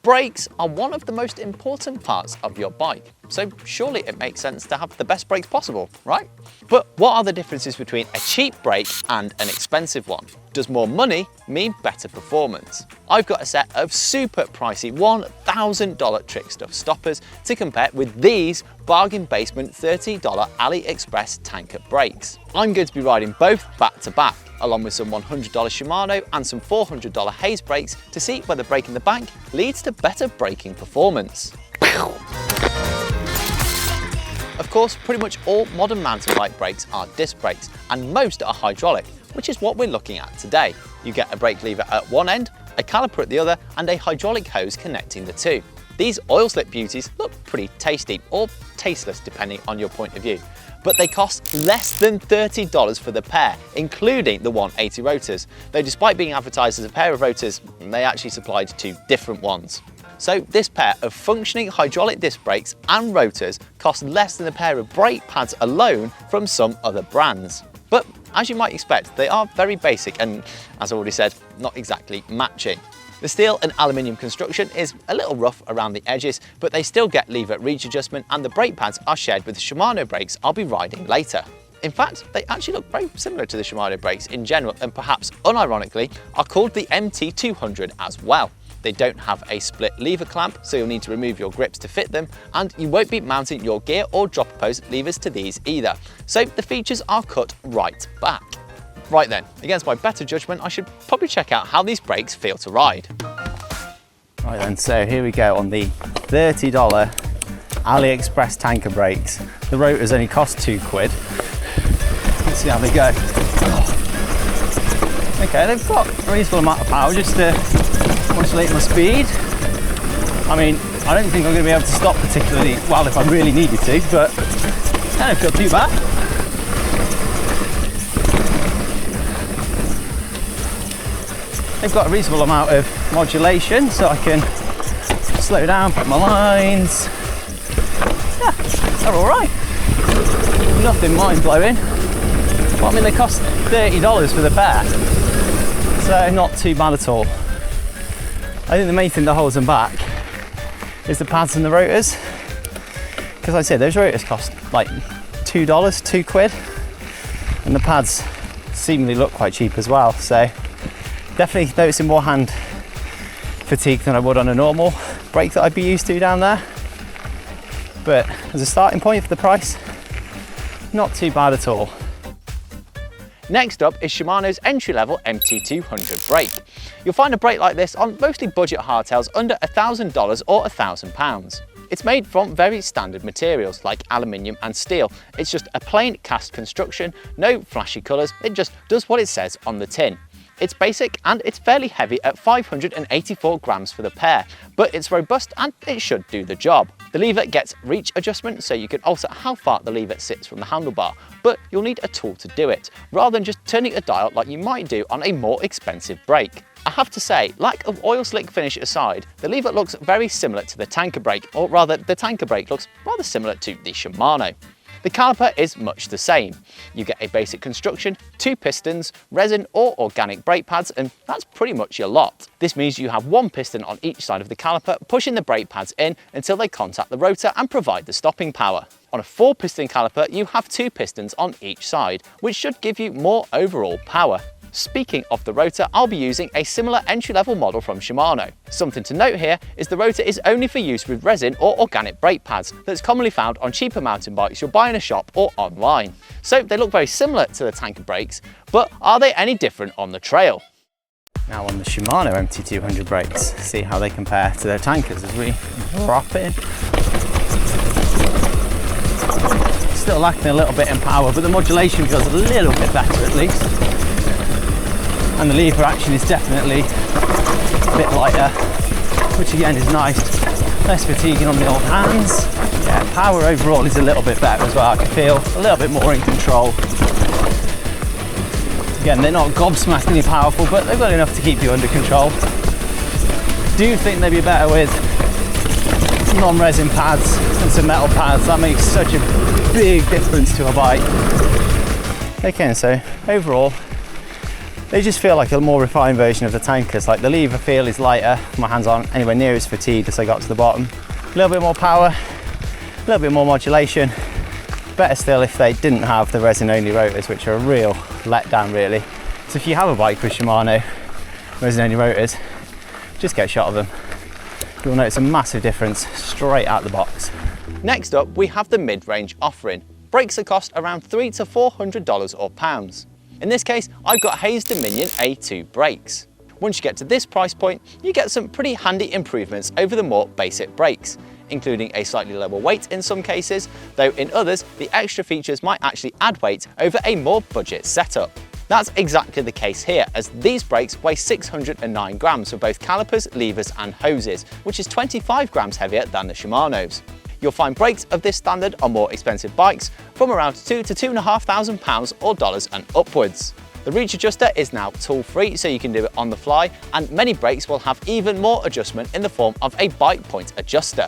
Brakes are one of the most important parts of your bike, so surely it makes sense to have the best brakes possible, right? But what are the differences between a cheap brake and an expensive one? Does more money mean better performance? I've got a set of super pricey $1,000 Trickstuff stoppers to compare with these bargain basement $30 AliExpress tanker brakes. I'm going to be riding both back to back, along with some $100 Shimano and some $400 Hayes brakes to see whether braking the bank leads to better braking performance. Of course, pretty much all modern mountain bike brakes are disc brakes, and most are hydraulic, which is what we're looking at today. You get a brake lever at one end, a caliper at the other, and a hydraulic hose connecting the two. These oil slip beauties look pretty tasty, or tasteless depending on your point of view, but they cost less than $30 for the pair, including the 180 rotors, though despite being advertised as a pair of rotors, they actually supplied two different ones. So this pair of functioning hydraulic disc brakes and rotors cost less than a pair of brake pads alone from some other brands. But as you might expect, they are very basic and, as I already said, not exactly matching. The steel and aluminium construction is a little rough around the edges, but they still get lever reach adjustment, and the brake pads are shared with the Shimano brakes I'll be riding later. In fact, they actually look very similar to the Shimano brakes in general, and perhaps unironically are called the MT200 as well. They don't have a split lever clamp, so you'll need to remove your grips to fit them, and you won't be mounting your gear or dropper post levers to these either. So the features are cut right back. Right then, against my better judgment, I should probably check out how these brakes feel to ride. Right then, so here we go on the $30 AliExpress tanker brakes. The rotors only cost £2. Let's see how they go. Okay, they've got a reasonable amount of power just to modulate my speed. I mean, I don't think I'm going to be able to stop particularly well if I really needed to, but I don't feel too bad. They've got a reasonable amount of modulation, so I can slow down, put my lines. Yeah, they're all right. Nothing mind-blowing. Well, I mean, they cost $30 for the pair, so not too bad at all. I think the main thing that holds them back is the pads and the rotors, because like I said, those rotors cost like £2, and the pads seemingly look quite cheap as well, so definitely noticing more hand fatigue than I would on a normal brake that I'd be used to down there, but as a starting point for the price, not too bad at all. Next up is Shimano's entry-level MT200 brake. You'll find a brake like this on mostly budget hardtails under $1,000 or £1,000. It's made from very standard materials like aluminium and steel. It's just a plain cast construction, no flashy colours, it just does what it says on the tin. It's basic and it's fairly heavy at 584 grams for the pair, but it's robust and it should do the job. The lever gets reach adjustment, so you can alter how far the lever sits from the handlebar, but you'll need a tool to do it, rather than just turning a dial like you might do on a more expensive brake. I have to say, lack of oil slick finish aside, the lever looks very similar to the tanker brake, or rather the tanker brake looks rather similar to the Shimano. The caliper is much the same. You get a basic construction, 2 pistons, resin or organic brake pads, and that's pretty much your lot. This means you have 1 piston on each side of the caliper, pushing the brake pads in until they contact the rotor and provide the stopping power. On a 4-piston caliper, you have 2 pistons on each side, which should give you more overall power. Speaking of the rotor, I'll be using a similar entry-level model from Shimano. Something to note here is the rotor is only for use with resin or organic brake pads that's commonly found on cheaper mountain bikes you'll buy in a shop or online. So they look very similar to the tanker brakes, but are they any different on the trail? Now on the Shimano MT200 brakes, see how they compare to their tankers as we drop in. Still lacking a little bit in power, but the modulation feels a little bit better at least. And the lever action is definitely a bit lighter, which again is nice. Less fatiguing on the old hands. Yeah, power overall is a little bit better as well. I can feel a little bit more in control. Again, they're not gobsmackingly powerful, but they've got enough to keep you under control. Do think they'd be better with non-resin pads and some metal pads. That makes such a big difference to a bike. Okay, so overall, They just feel like a more refined version of the tankers. Like the lever feel is lighter, my hands aren't anywhere near as fatigued as I got to the bottom. A little bit more power, a little bit more modulation. Better still if they didn't have the resin only rotors, which are a real letdown really. So if you have a bike with Shimano resin only rotors, just get a shot of them. You'll notice a massive difference straight out the box. Next up, we have the mid-range offering. Brakes that cost around $300 to $400 or pounds. In this case, I've got Hayes Dominion A2 brakes. Once you get to this price point, you get some pretty handy improvements over the more basic brakes, including a slightly lower weight in some cases, though in others, the extra features might actually add weight over a more budget setup. That's exactly the case here, as these brakes weigh 609 grams for both calipers, levers and hoses, which is 25 grams heavier than the Shimano's. You'll find brakes of this standard on more expensive bikes from around £2,000 to £2,500 or dollars and upwards. The reach adjuster is now tool-free, so you can do it on the fly, and many brakes will have even more adjustment in the form of a bike point adjuster.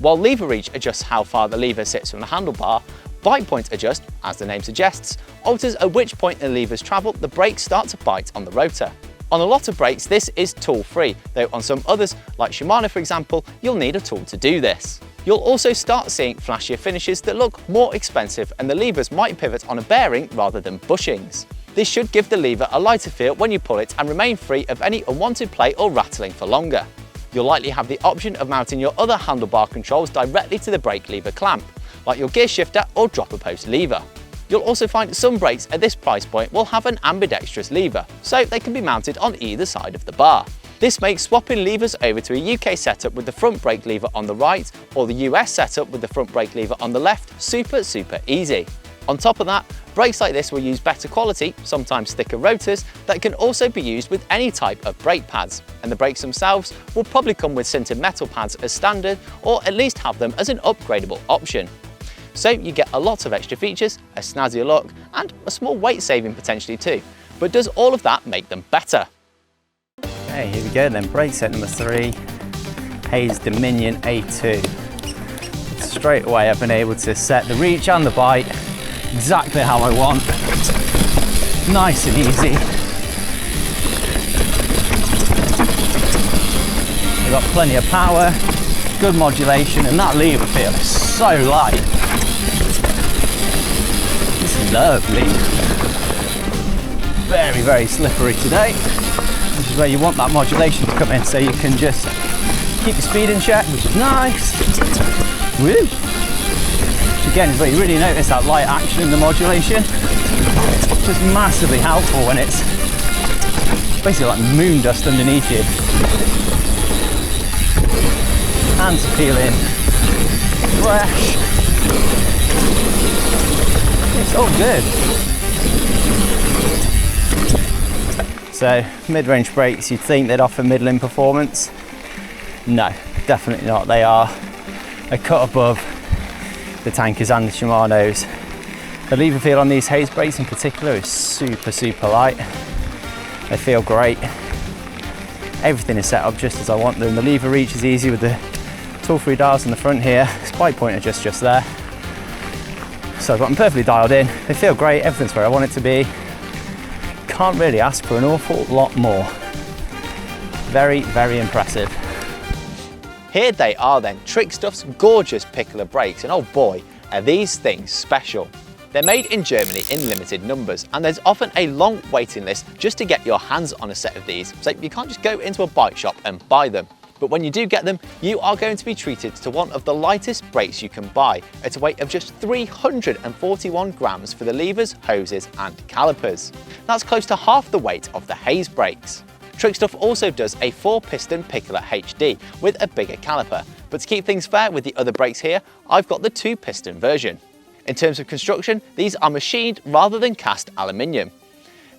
While lever reach adjusts how far the lever sits from the handlebar, bike point adjust, as the name suggests, alters at which point the levers travel, the brakes start to bite on the rotor. On a lot of brakes, this is tool-free, though on some others, like Shimano for example, you'll need a tool to do this. You'll also start seeing flashier finishes that look more expensive, and the levers might pivot on a bearing rather than bushings. This should give the lever a lighter feel when you pull it and remain free of any unwanted play or rattling for longer. You'll likely have the option of mounting your other handlebar controls directly to the brake lever clamp, like your gear shifter or dropper post lever. You'll also find some brakes at this price point will have an ambidextrous lever, so they can be mounted on either side of the bar. This makes swapping levers over to a UK setup with the front brake lever on the right or the US setup with the front brake lever on the left super easy. On top of that, brakes like this will use better quality, sometimes thicker rotors that can also be used with any type of brake pads, and the brakes themselves will probably come with sintered metal pads as standard, or at least have them as an upgradable option. So you get a lot of extra features, a snazzier look, and a small weight saving potentially too. But does all of that make them better? Okay, here we go then, brake set number 3, Hayes Dominion A2. Straight away I've been able to set the reach and the bite exactly how I want. Nice and easy. We've got plenty of power, good modulation, and that lever feel is so light. This is lovely. Very slippery today. This is where you want that modulation to come in, so you can just keep the speed in check, which is nice. Woo! Which again is where you really notice that light action in the modulation. It's just massively helpful when it's basically like moon dust underneath you. Hands are feeling fresh. It's all good. So mid-range brakes, you'd think they'd offer middling performance. No, definitely not. They are a cut above the tankers and the Shimano's. The lever feel on these Hayes brakes in particular is super light. They feel great. Everything is set up just as I want them. The lever reach is easy with the tool-free dials on the front here. Spike pointer just there. So I've got them perfectly dialed in. They feel great, everything's where I want it to be. Can't really ask for an awful lot more. Very impressive. Here they are then, Trickstuff's gorgeous pickler brakes, and oh boy, are these things special. They're made in Germany in limited numbers, and there's often a long waiting list just to get your hands on a set of these, so you can't just go into a bike shop and buy them. But when you do get them, you are going to be treated to one of the lightest brakes you can buy, at a weight of just 341 grams for the levers, hoses and calipers. That's close to half the weight of the Hayes brakes. Trickstuff also does a 4-piston pickler HD with a bigger caliper, but to keep things fair with the other brakes here, I've got the 2-piston version. In terms of construction, these are machined rather than cast aluminium.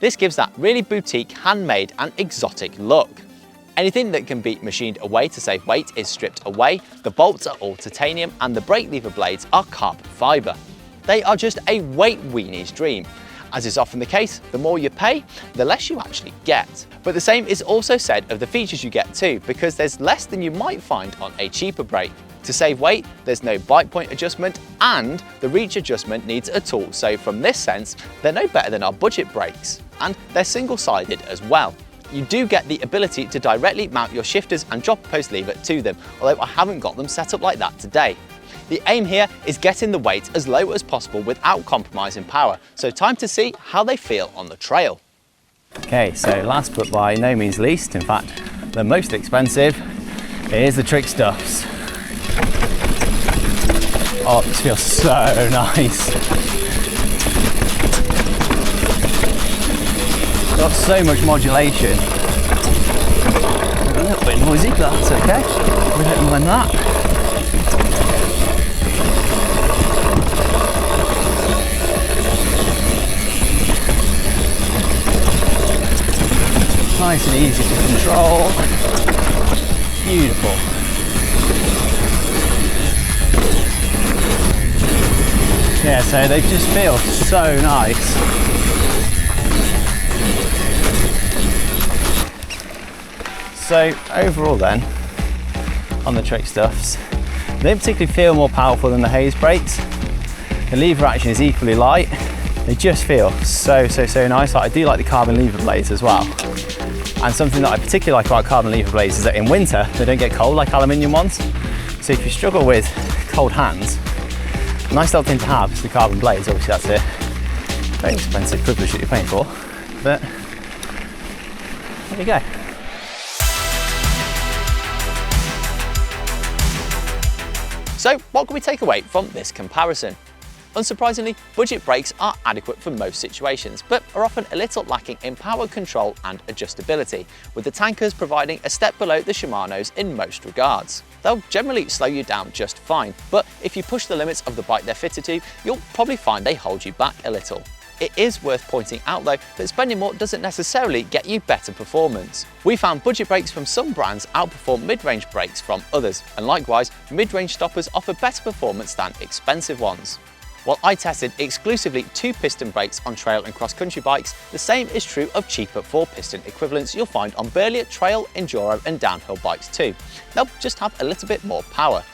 This gives that really boutique, handmade and exotic look. Anything that can be machined away to save weight is stripped away, the bolts are all titanium and the brake lever blades are carbon fibre. They are just a weight weenie's dream. As is often the case, the more you pay, the less you actually get. But the same is also said of the features you get too, because there's less than you might find on a cheaper brake. To save weight, there's no bike point adjustment, and the reach adjustment needs a tool, so from this sense, they're no better than our budget brakes. and they're single-sided as well. You do get the ability to directly mount your shifters and drop post lever to them, although I haven't got them set up like that today. The aim here is getting the weight as low as possible without compromising power, so time to see how they feel on the trail. Okay, so last but by no means least, in fact the most expensive, is the Trickstuffs. Oh, this feels so nice. Got so much modulation. A little bit noisy, but that's okay. We don't mind that. Nice and easy to control. Beautiful. Yeah, so they just feel so nice. So overall then, on the Trickstuffs, they don't particularly feel more powerful than the Hayes brakes. The lever action is equally light. They just feel so nice. I do like the carbon lever blades as well. And something that I particularly like about carbon lever blades is that in winter, they don't get cold like aluminium ones. So if you struggle with cold hands, a nice little thing to have is the carbon blades. Obviously that's a very expensive privilege that you're paying for, but there you go. So what can we take away from this comparison? Unsurprisingly, budget brakes are adequate for most situations, but are often a little lacking in power control and adjustability, with the tankers providing a step below the Shimanos in most regards. They'll generally slow you down just fine, but if you push the limits of the bike they're fitted to, you'll probably find they hold you back a little. It is worth pointing out though that spending more doesn't necessarily get you better performance. We found budget brakes from some brands outperform mid-range brakes from others, and likewise, mid-range stoppers offer better performance than expensive ones. While I tested exclusively 2-piston brakes on trail and cross-country bikes, the same is true of cheaper 4-piston equivalents you'll find on burlier trail, enduro and downhill bikes too. They'll just have a little bit more power.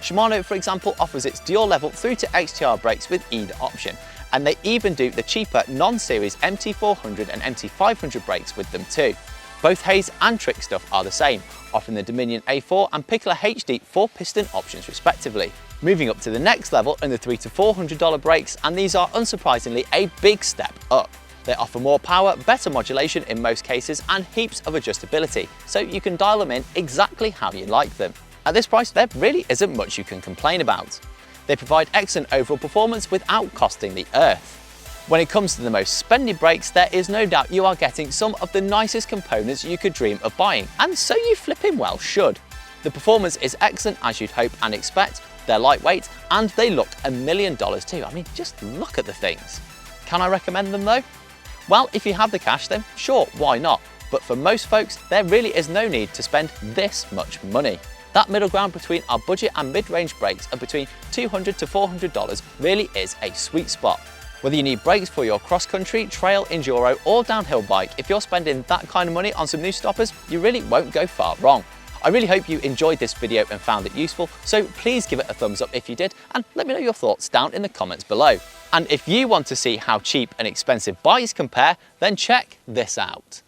Shimano, for example, offers its dual level through to XTR brakes with either option, and they even do the cheaper non-series MT400 and MT500 brakes with them too. Both Hayes and Trickstuff are the same, offering the Dominion A4 and Pickler HD 4-piston options respectively. Moving up to the next level in the $300 to $400 brakes, and these are unsurprisingly a big step up. They offer more power, better modulation in most cases, and heaps of adjustability, so you can dial them in exactly how you like them. At this price, there really isn't much you can complain about. They provide excellent overall performance without costing the earth. When it comes to the most spendy brakes, there is no doubt you are getting some of the nicest components you could dream of buying, and so you flipping well should. The performance is excellent as you'd hope and expect, they're lightweight, and they look $1 million too. I mean, just look at the things. Can I recommend them though? Well, if you have the cash then sure, why not? But for most folks, there really is no need to spend this much money. That middle ground between our budget and mid-range brakes of between $200 to $400 really is a sweet spot. Whether you need brakes for your cross-country, trail, enduro or downhill bike, if you're spending that kind of money on some new stoppers, you really won't go far wrong. I really hope you enjoyed this video and found it useful, so please give it a thumbs up if you did, and let me know your thoughts down in the comments below. And if you want to see how cheap and expensive bikes compare, then check this out.